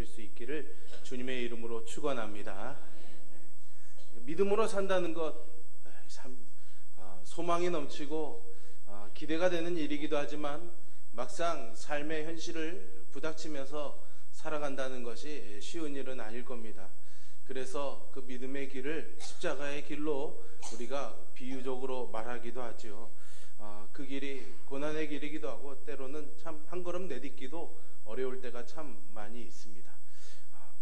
이루어질 수 있기를 주님의 이름으로 축원합니다. 믿음으로 산다는 것 참 소망이 넘치고 기대가 되는 일이기도 하지만 막상 삶의 현실을 부닥치면서 살아간다는 것이 쉬운 일은 아닐 겁니다. 그래서 그 믿음의 길을 십자가의 길로 우리가 비유적으로 말하기도 하죠. 그 길이 고난의 길이기도 하고 때로는 참 한 걸음 내딛기도 어려울 때가 참 많이 있습니다.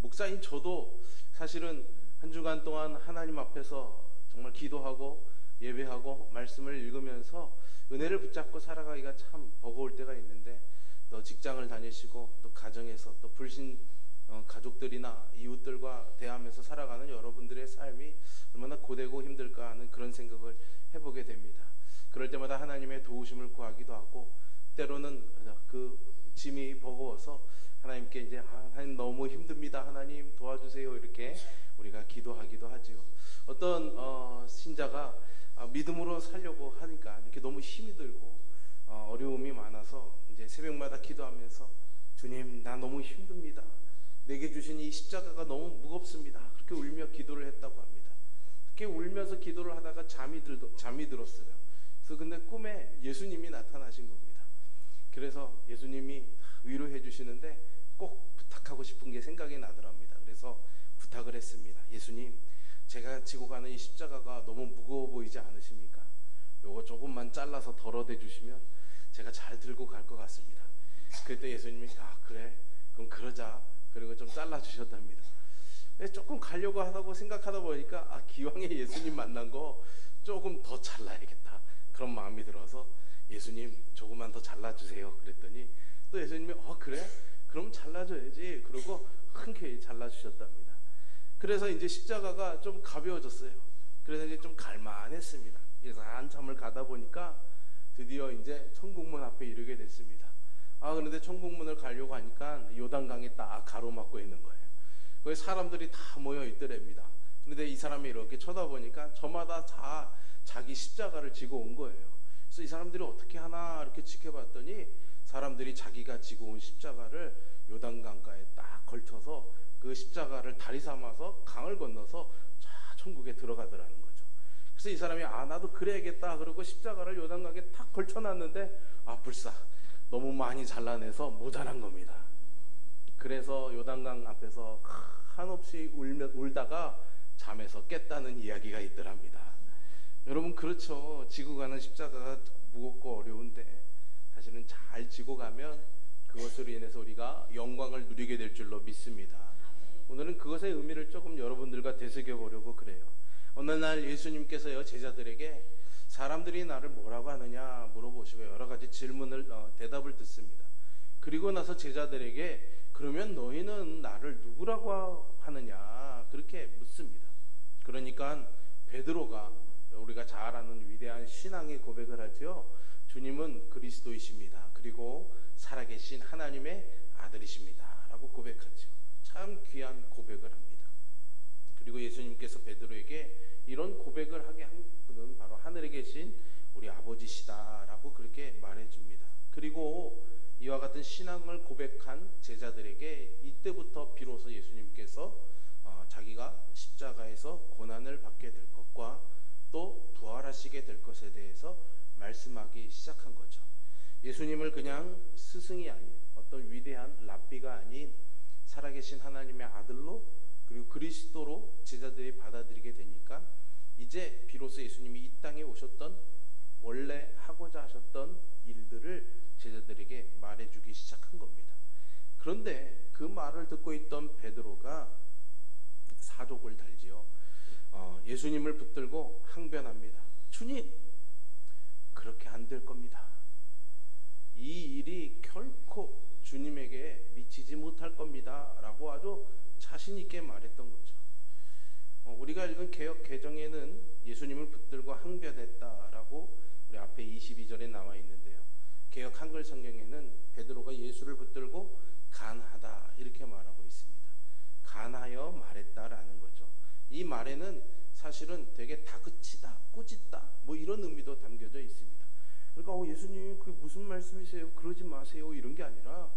목사인 저도 사실은 한 주간 동안 하나님 앞에서 정말 기도하고 예배하고 말씀을 읽으면서 은혜를 붙잡고 살아가기가 참 버거울 때가 있는데, 또 직장을 다니시고 또 가정에서 또 불신 가족들이나 이웃들과 대하면서 살아가는 여러분들의 삶이 얼마나 고되고 힘들까 하는 그런 생각을 해보게 됩니다. 그럴 때마다 하나님의 도우심을 구하기도 하고, 때로는 그 짐이 버거워서 하나님께 이제 하나님 너무 힘듭니다, 하나님 도와주세요, 이렇게 우리가 기도하기도 하지요. 어떤 신자가 믿음으로 살려고 하니까 이렇게 너무 힘이 들고 어려움이 많아서 이제 새벽마다 기도하면서 주님, 나 너무 힘듭니다, 내게 주신 이 십자가가 너무 무겁습니다, 그렇게 울며 기도를 했다고 합니다. 그렇게 울면서 기도를 하다가 잠이 들었어요. 그래서 근데 꿈에 예수님이 나타나신 겁니다. 그래서 예수님이 위로해 주시는데 꼭 부탁하고 싶은 게 생각이 나더랍니다. 그래서 부탁을 했습니다. 예수님, 제가 지고 가는 이 십자가가 너무 무거워 보이지 않으십니까? 요거 조금만 잘라서 덜어대 주시면 제가 잘 들고 갈 것 같습니다. 그때 예수님이 그래, 그럼 그러자. 그리고 좀 잘라 주셨답니다. 조금 가려고 하다고 생각하다 보니까 기왕에 예수님 만난 거 조금 더 잘라야겠다, 그런 마음이 들어서 예수님 조금만 더 잘라주세요 그랬더니 또 예수님이 그래? 그럼 잘라줘야지. 그러고 흔쾌히 잘라주셨답니다. 그래서 이제 십자가가 좀 가벼워졌어요. 그래서 이제 좀 갈만했습니다. 그래서 한참을 가다 보니까 드디어 이제 천국문 앞에 이르게 됐습니다. 그런데 천국문을 가려고 하니까 요단강이 딱 가로막고 있는 거예요. 거기 사람들이 다 모여 있더랍니다. 그런데 이 사람이 이렇게 쳐다보니까 저마다 다 자기 십자가를 지고 온 거예요. 그래서 이 사람들이 어떻게 하나 이렇게 지켜봤더니 사람들이 자기가 지고 온 십자가를 요단강가에 딱 걸쳐서 그 십자가를 다리 삼아서 강을 건너서 저 천국에 들어가더라는 거죠. 그래서 이 사람이 나도 그래야겠다 그러고 십자가를 요단강에 탁 걸쳐놨는데 불사 너무 많이 잘라내서 모자란 겁니다. 그래서 요단강 앞에서 한없이 울다가 잠에서 깼다는 이야기가 있더랍니다. 여러분, 그렇죠. 지고 가는 십자가가 무겁고 어려운데 사실은 잘 지고 가면 그것으로 인해서 우리가 영광을 누리게 될 줄로 믿습니다. 오늘은 그것의 의미를 조금 여러분들과 되새겨 보려고 그래요. 어느 날 예수님께서요, 제자들에게 사람들이 나를 뭐라고 하느냐 물어보시고 여러 가지 질문을 대답을 듣습니다. 그리고 나서 제자들에게 그러면 너희는 나를 누구라고 하느냐 그렇게 묻습니다. 그러니까 베드로가, 우리가 잘 아는 위대한 신앙의 고백을 하죠. 주님은 그리스도이십니다, 그리고 살아계신 하나님의 아들이십니다 라고 고백하죠. 참 귀한 고백을 합니다. 그리고 예수님께서 베드로에게 이런 고백을 하게 한 분은 바로 하늘에 계신 우리 아버지시다 라고 그렇게 말해줍니다. 그리고 이와 같은 신앙을 고백한 제자들에게 이때부터 비로소 예수님께서 자기가 십자가에서 고난을 받게 될 것과 또 부활하시게 될 것에 대해서 말씀하기 시작한 거죠. 예수님을 그냥 스승이 아닌 어떤 위대한 랍비가 아닌 살아계신 하나님의 아들로 그리고 그리스도로 제자들이 받아들이게 되니까 이제 비로소 예수님이 이 땅에 오셨던 원래 하고자 하셨던 일들을 제자들에게 말해주기 시작한 겁니다. 그런데 그 말을 듣고 있던 베드로가 사족을 달지요. 예수님을 붙들고 항변합니다. 주님, 그렇게 안 될 겁니다. 이 일이 결코 주님에게 미치지 못할 겁니다 라고 아주 자신 있게 말했던 거죠. 우리가 읽은 개역 개정에는 예수님을 붙들고 항변했다라고 우리 앞에 22절에 나와 있는데요, 개역 한글 성경에는 베드로가 예수를 붙들고 간하다 이렇게 말하고 있습니다. 간하여 말했다라는 거죠. 이 말에는 사실은 되게 다그치다, 꾸짖다 뭐 이런 의미도 담겨져 있습니다. 그러니까 예수님 그게 무슨 말씀이세요? 그러지 마세요 이런 게 아니라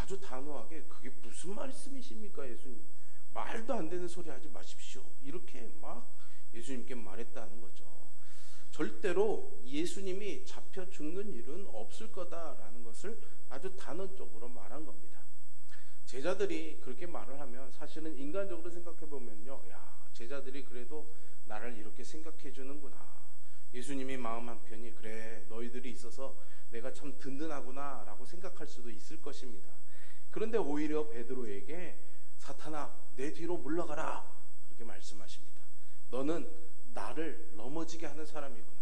아주 단호하게 그게 무슨 말씀이십니까 예수님? 말도 안 되는 소리 하지 마십시오. 이렇게 막 예수님께 말했다는 거죠. 절대로 예수님이 잡혀 죽는 일은 없을 거다라는 것을 아주 단언적으로 말한 겁니다. 제자들이 그렇게 말을 하면 사실은 인간적으로 생각해 보면요, 야, 제자들이 그래도 나를 이렇게 생각해 주는구나. 예수님이 마음 한편이 그래 너희들이 있어서 내가 참 든든하구나 라고 생각할 수도 있을 것입니다. 그런데 오히려 베드로에게 사탄아 내 뒤로 물러가라 그렇게 말씀하십니다. 너는 나를 넘어지게 하는 사람이구나.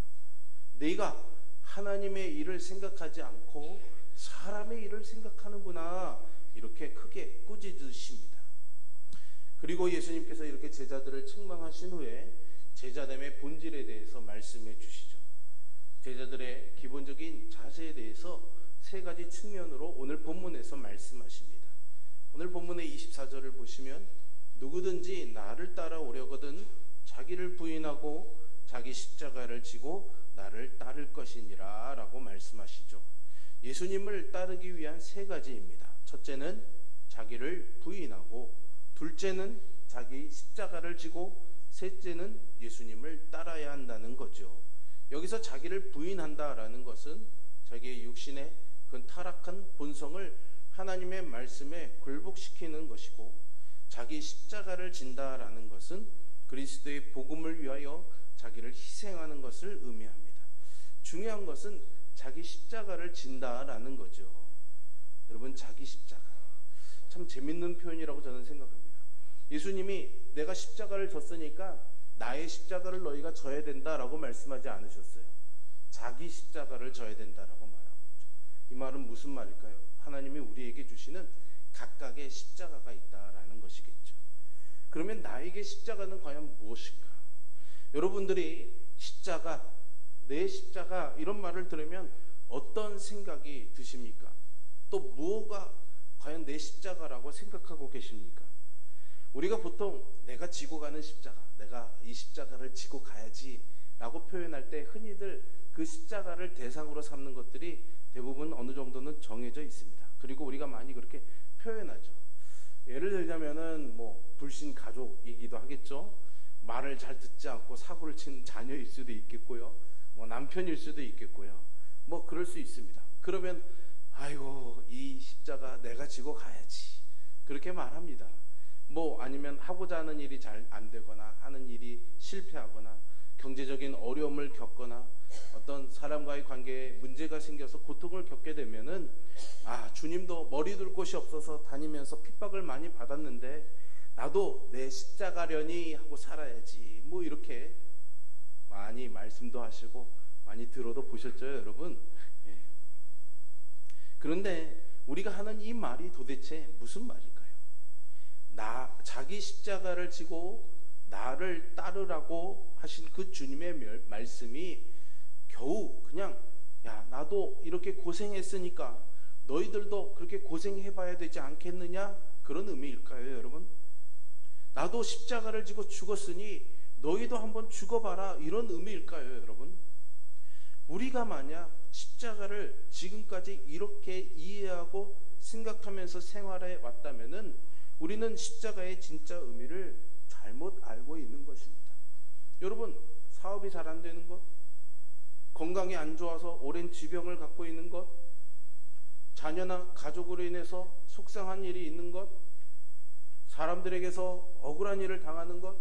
네가 하나님의 일을 생각하지 않고 사람의 일을 생각하는구나. 이렇게 크게 꾸짖으십니다. 그리고 예수님께서 이렇게 제자들을 책망하신 후에 제자됨의 본질에 대해서 말씀해 주시죠. 제자들의 기본적인 자세에 대해서 세 가지 측면으로 오늘 본문에서 말씀하십니다. 오늘 본문의 24절을 보시면 누구든지 나를 따라오려거든 자기를 부인하고 자기 십자가를 지고 나를 따를 것이니라 라고 말씀하시죠. 예수님을 따르기 위한 세 가지입니다. 첫째는 자기를 부인하고, 둘째는 자기 십자가를 지고, 셋째는 예수님을 따라야 한다는 거죠. 여기서 자기를 부인한다라는 것은 자기의 육신의 그 타락한 본성을 하나님의 말씀에 굴복시키는 것이고, 자기 십자가를 진다라는 것은 그리스도의 복음을 위하여 자기를 희생하는 것을 의미합니다. 중요한 것은 자기 십자가를 진다라는 거죠. 여러분, 자기 십자가 참 재밌는 표현이라고 저는 생각합니다. 예수님이 내가 십자가를 졌으니까 나의 십자가를 너희가 져야 된다라고 말씀하지 않으셨어요. 자기 십자가를 져야 된다라고 말하고 있죠. 이 말은 무슨 말일까요? 하나님이 우리에게 주시는 각각의 십자가가 있다라는 것이겠죠. 그러면 나에게 십자가는 과연 무엇일까? 여러분들이 십자가, 내 십자가 이런 말을 들으면 어떤 생각이 드십니까? 또 뭐가 과연 내 십자가라고 생각하고 계십니까? 우리가 보통 내가 지고 가는 십자가, 내가 이 십자가를 지고 가야지 라고 표현할 때 흔히들 그 십자가를 대상으로 삼는 것들이 대부분 어느 정도는 정해져 있습니다. 그리고 우리가 많이 그렇게 표현하죠. 예를 들자면은 불신 가족이기도 하겠죠. 말을 잘 듣지 않고 사고를 치는 자녀일 수도 있겠고요. 남편일 수도 있겠고요. 그럴 수 있습니다. 그러면 아이고 이 십자가 내가 지고 가야지 그렇게 말합니다. 아니면 하고자 하는 일이 잘 안 되거나 하는 일이 실패하거나 경제적인 어려움을 겪거나 어떤 사람과의 관계에 문제가 생겨서 고통을 겪게 되면은 주님도 머리 둘 곳이 없어서 다니면서 핍박을 많이 받았는데 나도 내 십자가려니 하고 살아야지 이렇게 많이 말씀도 하시고 많이 들어도 보셨죠 여러분? 예. 그런데 우리가 하는 이 말이 도대체 무슨 말일까요? 자기 십자가를 지고 나를 따르라고 하신 그 주님의 말씀이 겨우 그냥 나도 이렇게 고생했으니까 너희들도 그렇게 고생해봐야 되지 않겠느냐 그런 의미일까요 여러분? 나도 십자가를 지고 죽었으니 너희도 한번 죽어봐라 이런 의미일까요 여러분? 우리가 만약 십자가를 지금까지 이렇게 이해하고 생각하면서 생활해 왔다면은 우리는 십자가의 진짜 의미를 잘못 알고 있는 것입니다. 여러분, 사업이 잘 안 되는 것, 건강이 안 좋아서 오랜 지병을 갖고 있는 것, 자녀나 가족으로 인해서 속상한 일이 있는 것, 사람들에게서 억울한 일을 당하는 것,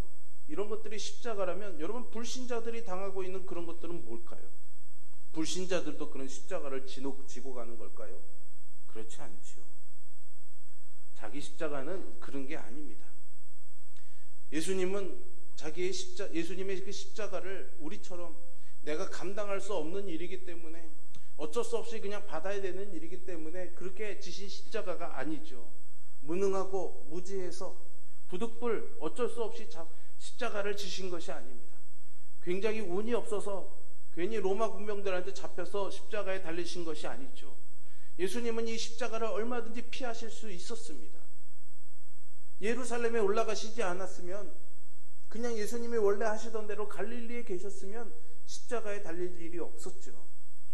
이런 것들이 십자가라면 여러분 불신자들이 당하고 있는 그런 것들은 뭘까요? 불신자들도 그런 십자가를 지고 가는 걸까요? 그렇지 않지요. 자기 십자가는 그런 게 아닙니다. 예수님은 예수님의 그 십자가를 우리처럼 내가 감당할 수 없는 일이기 때문에 어쩔 수 없이 그냥 받아야 되는 일이기 때문에 그렇게 지신 십자가가 아니죠. 무능하고 무지해서 부득불 어쩔 수 없이 십자가를 지신 것이 아닙니다. 굉장히 운이 없어서 괜히 로마 군병들한테 잡혀서 십자가에 달리신 것이 아니죠. 예수님은 이 십자가를 얼마든지 피하실 수 있었습니다. 예루살렘에 올라가시지 않았으면 그냥 예수님이 원래 하시던 대로 갈릴리에 계셨으면 십자가에 달릴 일이 없었죠.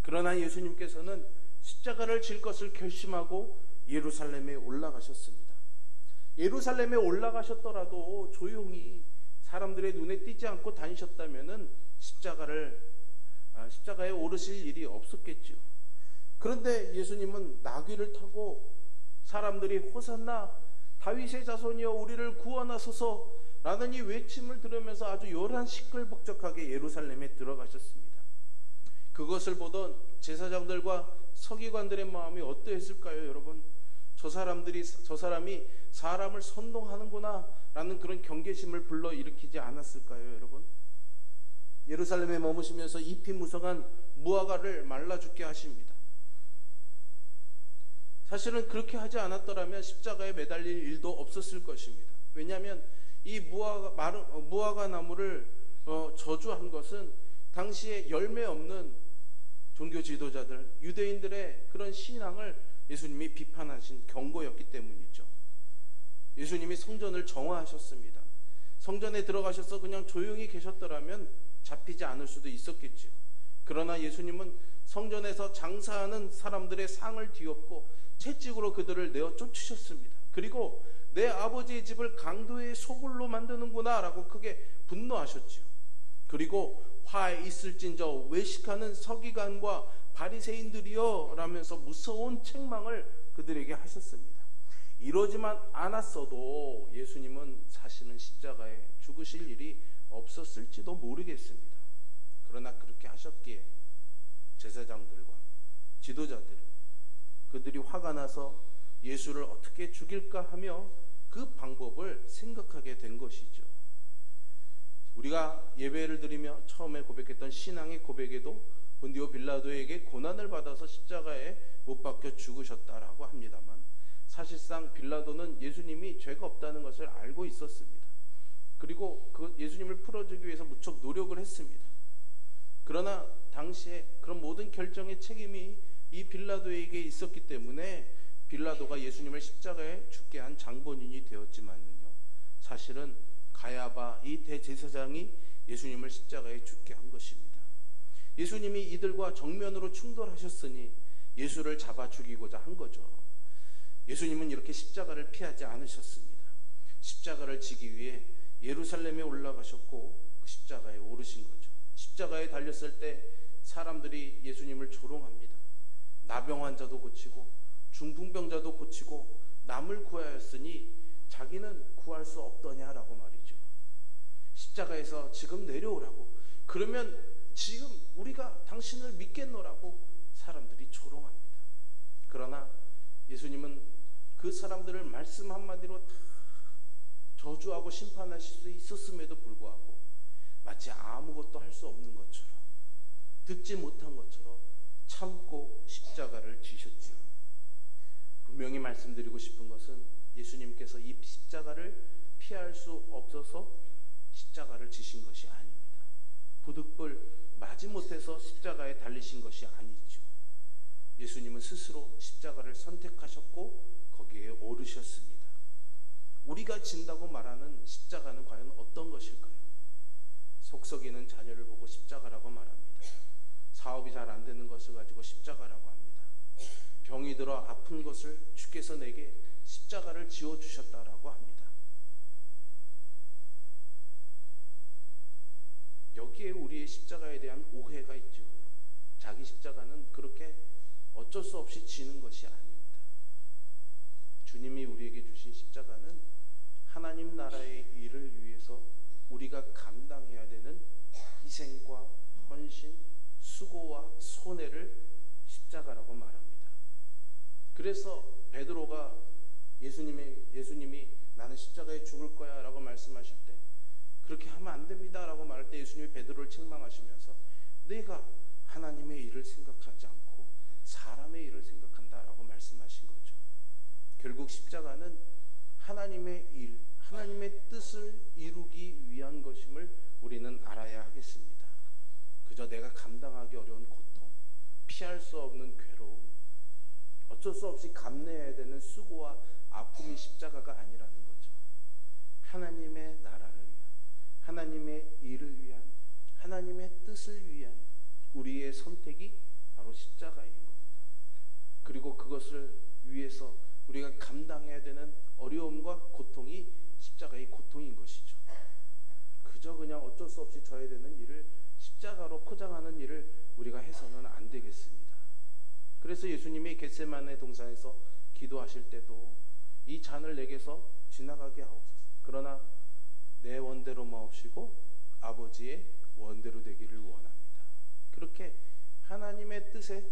그러나 예수님께서는 십자가를 질 것을 결심하고 예루살렘에 올라가셨습니다. 예루살렘에 올라가셨더라도 조용히 사람들의 눈에 띄지 않고 다니셨다면은 십자가에 오르실 일이 없었겠죠. 그런데 예수님은 나귀를 타고 사람들이 호산나 다윗의 자손이여 우리를 구원하소서 라는 이 외침을 들으면서 아주 요란 시끌벅적하게 예루살렘에 들어가셨습니다. 그것을 보던 제사장들과 서기관들의 마음이 어떠했을까요, 여러분? 저 사람이 사람을 선동하는구나 라는 그런 경계심을 불러일으키지 않았을까요, 여러분? 예루살렘에 머무시면서 잎이 무성한 무화과를 말라 죽게 하십니다. 사실은 그렇게 하지 않았더라면 십자가에 매달릴 일도 없었을 것입니다. 왜냐하면 이 무화과 나무를 저주한 것은 당시에 열매 없는 종교 지도자들, 유대인들의 그런 신앙을 예수님이 비판하신 경고였기 때문이죠. 예수님이 성전을 정화하셨습니다. 성전에 들어가셔서 그냥 조용히 계셨더라면 잡히지 않을 수도 있었겠죠. 그러나 예수님은 성전에서 장사하는 사람들의 상을 뒤엎고 채찍으로 그들을 내어 쫓으셨습니다. 그리고 내 아버지의 집을 강도의 소굴로 만드는구나 라고 크게 분노하셨죠. 그리고 화 있을진저 외식하는 서기관과 바리새인들이여 라면서 무서운 책망을 그들에게 하셨습니다. 이러지만 않았어도 예수님은 사실은 십자가에 죽으실 일이 없었을지도 모르겠습니다. 그러나 그렇게 하셨기에 제사장들과 지도자들은 그들이 화가 나서 예수를 어떻게 죽일까 하며 그 방법을 생각하게 된 것이죠. 우리가 예배를 드리며 처음에 고백했던 신앙의 고백에도 본디오 빌라도에게 고난을 받아서 십자가에 못 박혀 죽으셨다라고 합니다만 사실상 빌라도는 예수님이 죄가 없다는 것을 알고 있었습니다. 그리고 그 예수님을 풀어주기 위해서 무척 노력을 했습니다. 그러나 당시에 그런 모든 결정의 책임이 이 빌라도에게 있었기 때문에 빌라도가 예수님을 십자가에 죽게 한 장본인이 되었지만요, 사실은 가야바 이 대제사장이 예수님을 십자가에 죽게 한 것입니다. 예수님이 이들과 정면으로 충돌하셨으니 예수를 잡아 죽이고자 한 거죠. 예수님은 이렇게 십자가를 피하지 않으셨습니다. 십자가를 지기 위해 예루살렘에 올라가셨고 그 십자가에 오르신 거죠. 십자가에 달렸을 때 사람들이 예수님을 조롱합니다. 나병 환자도 고치고 중풍병자도 고치고 남을 구하였으니 자기는 구할 수 없더냐라고 말이죠. 십자가에서 지금 내려오라고, 그러면 지금 우리가 당신을 믿겠노라고 사람들이 조롱합니다. 그러나 예수님은 그 사람들을 말씀 한마디로 다 저주하고 심판하실 수 있었음에도 불구하고 마치 아무것도 할 수 없는 것처럼, 듣지 못한 것처럼 참고 십자가를 지셨죠. 분명히 말씀드리고 싶은 것은 예수님께서 이 십자가를 피할 수 없어서 십자가를 지신 것이 아닙니다. 부득불 마지못해서 십자가에 달리신 것이 아니죠. 예수님은 스스로 십자가를 선택하셨고 거기에 오르셨습니다. 우리가 진다고 말하는 십자가는 과연 어떤 것일까요? 속썩이는 자녀를 보고 십자가라고 말합니다. 사업이 잘 안 되는 것을 가지고 십자가라고 합니다. 병이 들어 아픈 것을 주께서 내게 십자가를 지어주셨다라고 합니다. 여기에 우리의 십자가에 대한 오해가 있죠. 자기 십자가는 그렇게 어쩔 수 없이 지는 것이 아닙니다. 주님이 우리에게 주신 십자가는 하나님 나라의 일을 위해서 우리가 감당해야 되는 희생과 헌신, 수고와 손해를 십자가라고 말합니다. 그래서 베드로가 예수님이 나는 십자가에 죽을 거야 라고 말씀하실 때 그렇게 하면 안 됩니다 라고 말할 때 예수님이 베드로를 책망하시면서 내가 하나님의 일을 생각하지 않고 사람의 일을 생각한다 라고 말씀하신 거죠. 결국 십자가는 하나님의 일, 하나님의 뜻을 이루기 위한 것임을 우리는 알아야 하겠습니다. 그저 내가 감당하기 어려운 고통, 피할 수 없는 괴로움, 어쩔 수 없이 감내해야 되는 수고와 아픔이 십자가가 아니라는 거죠. 하나님의 나라를 위한, 하나님의 일을 위한, 하나님의 뜻을 위한 우리의 선택이 바로 십자가인 겁니다. 그리고 그것을 위해서 우리가 감당해야 되는 어려움과 고통이 십자가의 고통인 것이죠. 그저 그냥 어쩔 수 없이 져야 되는 일을 십자가로 포장하는 일을 우리가 해서는 안 되겠습니다. 그래서 예수님이 겟세마네 동산에서 기도하실 때도 이 잔을 내게서 지나가게 하옵소서. 그러나 내 원대로 마옵시고 아버지의 원대로 되기를 원합니다. 그렇게 하나님의 뜻에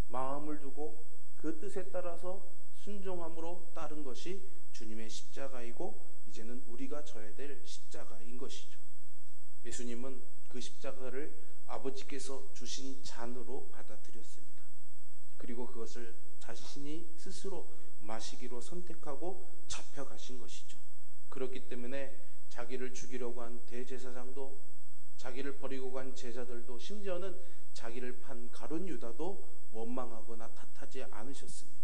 마음을 두고 그 뜻에 따라서 순종함으로 따른 것이 주님의 십자가이고 이제는 우리가 져야 될 십자가인 것이죠. 예수님은 그 십자가를 아버지께서 주신 잔으로 받아들였습니다. 그리고 그것을 자신이 스스로 마시기로 선택하고 잡혀가신 것이죠. 그렇기 때문에 자기를 죽이려고 한 대제사장도, 자기를 버리고 간 제자들도, 심지어는 자기를 판 가룟 유다도 원망하거나 탓하지 않으셨습니다.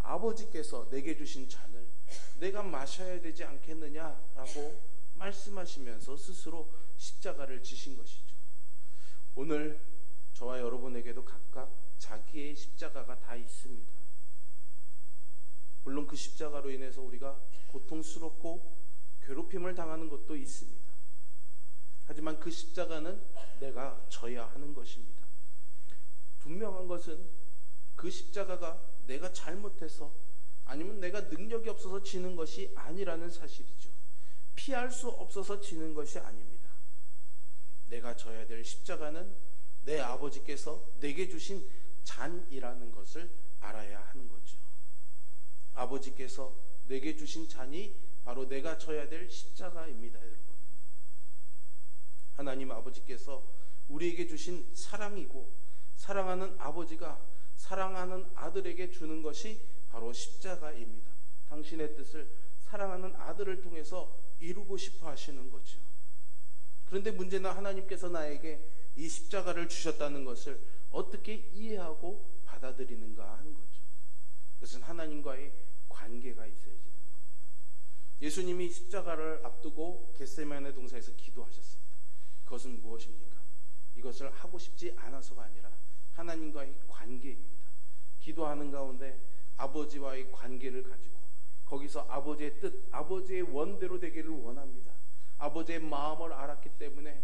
아버지께서 내게 주신 잔을 내가 마셔야 되지 않겠느냐라고 말씀하시면서 스스로 십자가를 지신 것이죠. 오늘 저와 여러분에게도 각각 자기의 십자가가 다 있습니다. 물론 그 십자가로 인해서 우리가 고통스럽고 괴롭힘을 당하는 것도 있습니다. 하지만 그 십자가는 내가 져야 하는 것입니다. 분명한 것은 그 십자가가 내가 잘못해서 아니면 내가 능력이 없어서 지는 것이 아니라는 사실이죠. 피할 수 없어서 지는 것이 아닙니다. 내가 져야 될 십자가는 내 아버지께서 내게 주신 잔이라는 것을 알아야 하는 거죠. 아버지께서 내게 주신 잔이 바로 내가 져야 될 십자가입니다, 여러분. 하나님 아버지께서 우리에게 주신 사랑이고, 사랑하는 아버지가 사랑하는 아들에게 주는 것이 바로 십자가입니다. 당신의 뜻을 사랑하는 아들을 통해서 이루고 싶어 하시는 거죠. 그런데 문제는 하나님께서 나에게 이 십자가를 주셨다는 것을 어떻게 이해하고 받아들이는가 하는 거죠. 그것은 하나님과의 관계가 있어야지 되는 겁니다. 예수님이 십자가를 앞두고 겟세마네 동산에서 기도하셨습니다. 그것은 무엇입니까? 이것을 하고 싶지 않아서가 아니라 하나님과의 관계입니다. 기도하는 가운데 아버지와의 관계를 가지고 거기서 아버지의 뜻, 아버지의 원대로 되기를 원합니다. 아버지의 마음을 알았기 때문에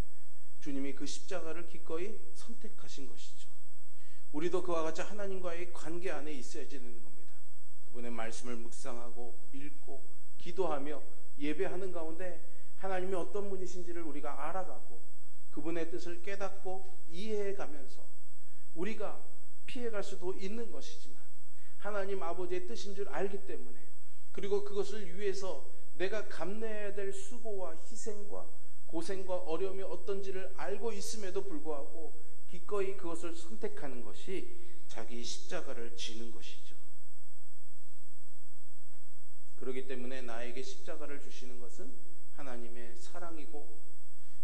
주님이 그 십자가를 기꺼이 선택하신 것이죠. 우리도 그와 같이 하나님과의 관계 안에 있어야지 되는 겁니다. 그분의 말씀을 묵상하고 읽고 기도하며 예배하는 가운데 하나님이 어떤 분이신지를 우리가 알아가고 그분의 뜻을 깨닫고 이해해가면서 우리가 피해갈 수도 있는 것이지만 하나님 아버지의 뜻인 줄 알기 때문에, 그리고 그것을 위해서 내가 감내해야 될 수고와 희생과 고생과 어려움이 어떤지를 알고 있음에도 불구하고 기꺼이 그것을 선택하는 것이 자기 십자가를 지는 것이죠. 그렇기 때문에 나에게 십자가를 주시는 것은 하나님의 사랑이고,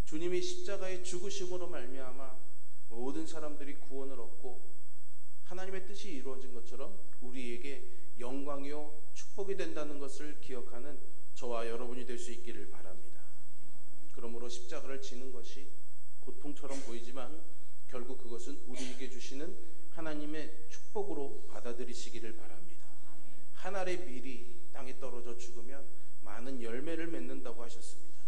주님이 십자가의 죽으심으로 말미암아 모든 사람들이 구원을 얻고 하나님의 뜻이 이루어진 것처럼 우리에게 영광이요 축복이 된다는 것을 기억하는 저와 여러분이 될 수 있기를 바랍니다. 그러므로 십자가를 지는 것이 고통처럼 보이지만 결국 그것은 우리에게 주시는 하나님의 축복으로 받아들이시기를 바랍니다. 한 알의 밀이 땅에 떨어져 죽으면 많은 열매를 맺는다고 하셨습니다.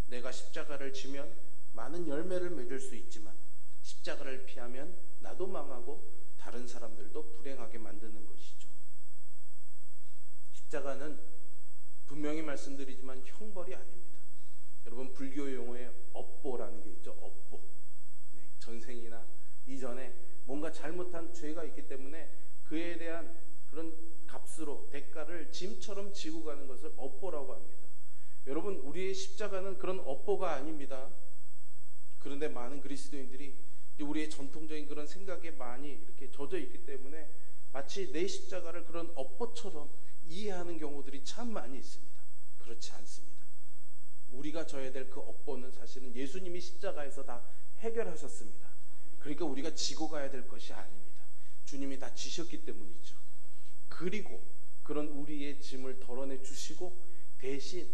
내가 십자가를 지면 많은 열매를 맺을 수 있지만 십자가를 피하면 나도 망하고 다른 사람들도 불행하게 만드는 것이죠. 십자가는 분명히 말씀드리지만 형벌이 아닙니다. 여러분, 불교 용어에 업보라는 게 있죠. 업보. 네, 전생이나 이전에 뭔가 잘못한 죄가 있기 때문에 그에 대한 그런 값으로 대가를 짐처럼 지고 가는 것을 업보라고 합니다. 여러분, 우리의 십자가는 그런 업보가 아닙니다. 그런데 많은 그리스도인들이 우리의 전통적인 그런 생각에 많이 이렇게 젖어 있기 때문에 마치 내 십자가를 그런 업보처럼 이해하는 경우들이 참 많이 있습니다. 그렇지 않습니다. 우리가 져야 될 그 업보는 사실은 예수님이 십자가에서 다 해결하셨습니다. 그러니까 우리가 지고 가야 될 것이 아닙니다. 주님이 다 지셨기 때문이죠. 그리고 그런 우리의 짐을 덜어내 주시고 대신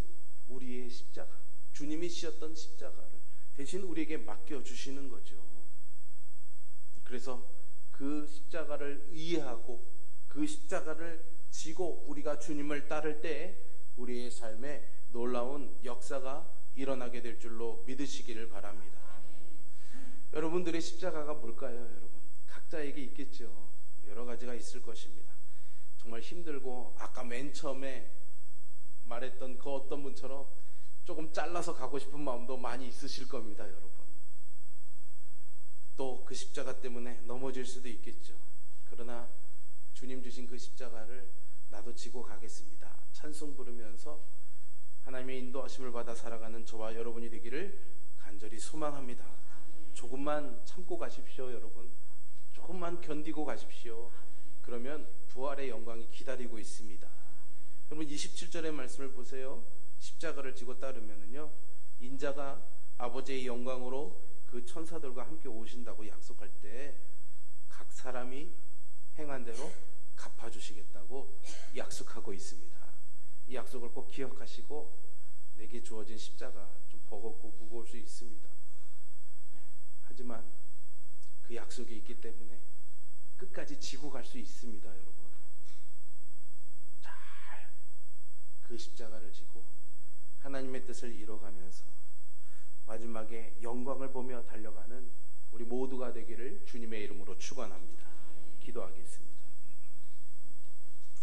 우리의 십자가, 주님이 지셨던 십자가를 대신 우리에게 맡겨주시는 거죠. 그래서 그 십자가를 이해하고 그 십자가를 지고 우리가 주님을 따를 때 우리의 삶에 놀라운 역사가 일어나게 될 줄로 믿으시기를 바랍니다. 여러분들의 십자가가 뭘까요? 여러분 각자에게 있겠죠. 여러 가지가 있을 것입니다. 정말 힘들고 아까 맨 처음에 말했던 그 어떤 분처럼 조금 잘라서 가고 싶은 마음도 많이 있으실 겁니다. 여러분 또 그 십자가 때문에 넘어질 수도 있겠죠. 그러나 주님 주신 그 십자가를 나도 지고 가겠습니다. 찬송 부르면서 하나님의 인도하심을 받아 살아가는 저와 여러분이 되기를 간절히 소망합니다. 조금만 참고 가십시오. 여러분 조금만 견디고 가십시오. 그러면 부활의 영광이 기다리고 있습니다. 여러분 27절의 말씀을 보세요. 십자가를 지고 따르면은요 인자가 아버지의 영광으로 그 천사들과 함께 오신다고 약속할 때 각 사람이 행한 대로 갚아주시겠다고 약속하고 있습니다. 이 약속을 꼭 기억하시고 내게 주어진 십자가 좀 버겁고 무거울 수 있습니다. 하지만 그 약속이 있기 때문에 끝까지 지고 갈 수 있습니다. 여러분 잘 그 십자가를 지고 하나님의 뜻을 이뤄가면서 마지막에 영광을 보며 달려가는 우리 모두가 되기를 주님의 이름으로 축원합니다. 기도하겠습니다.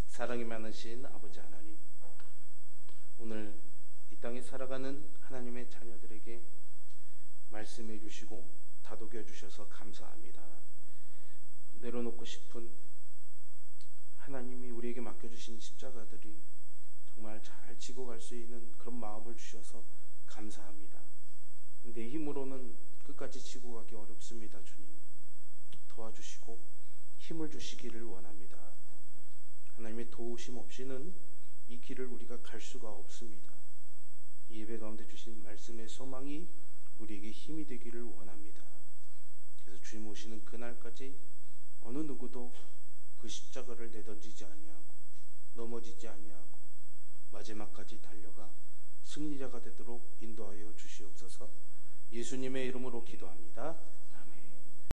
사랑이 많으신 아버지 하나님, 오늘 이 땅에 살아가는 하나님의 자녀들에게 말씀해 주시고 다독여 주셔서 감사합니다. 내려놓고 싶은 하나님이 우리에게 맡겨주신 십자가들이 정말 잘 지고 갈 수 있는 그런 마음을 주셔서 감사합니다. 내 힘으로는 끝까지 지고 가기 어렵습니다. 주님 도와주시고 힘을 주시기를 원합니다. 하나님의 도우심 없이는 이 길을 우리가 갈 수가 없습니다. 이 예배 가운데 주신 말씀의 소망이 우리에게 힘이 되기를 원합니다. 그래서 주님 오시는 그날까지 어느 누구도 그 십자가를 내던지지 아니하고 넘어지지 아니하고 마지막까지 달려가 승리자가 되도록 인도하여 주시옵소서. 예수님의 이름으로 기도합니다.